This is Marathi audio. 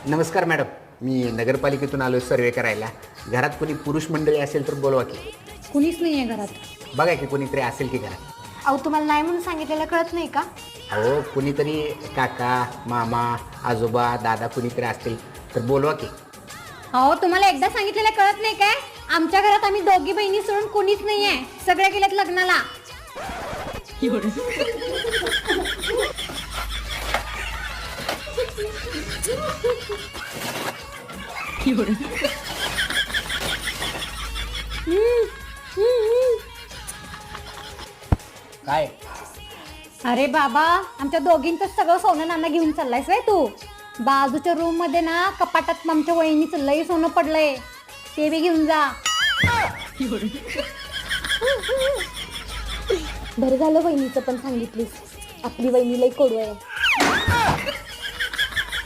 नमस्कार मॅडम, मी नगरपालिकेतून आलो सर्वे करायला. घरात कोणी पुरुष मंडळी असेल तर बोलवा की. कुणीच नाही आहे घरात. बघा की कोणीतरी असेल की घरात. अहो तुम्हाला नाही म्हणून सांगितलेलं कळत नाही का? अहो कुणीतरी काका, मामा, आजोबा, दादा कुणीतरी असतील तर बोलवा की. अहो तुम्हाला एकदा सांगितलेलं कळत नाही काय? आमच्या घरात आम्ही दोघी बहिणी सोडून कुणीच नाही आहे. सगळे गेलेत लग्नाला. काय अरे बाबा, आमच्या दोघींचं सगळं सोनं नाना घेऊन चाललायस व्हय तू? बाजूच्या रूम मध्ये ना कपाटात आमच्या वहिनीचं लई सोनं पडलंय, ते बी घेऊन जा. बरं झालं वहिनीचं पण सांगितलीस. आपली वहिनी लई कडू आहे.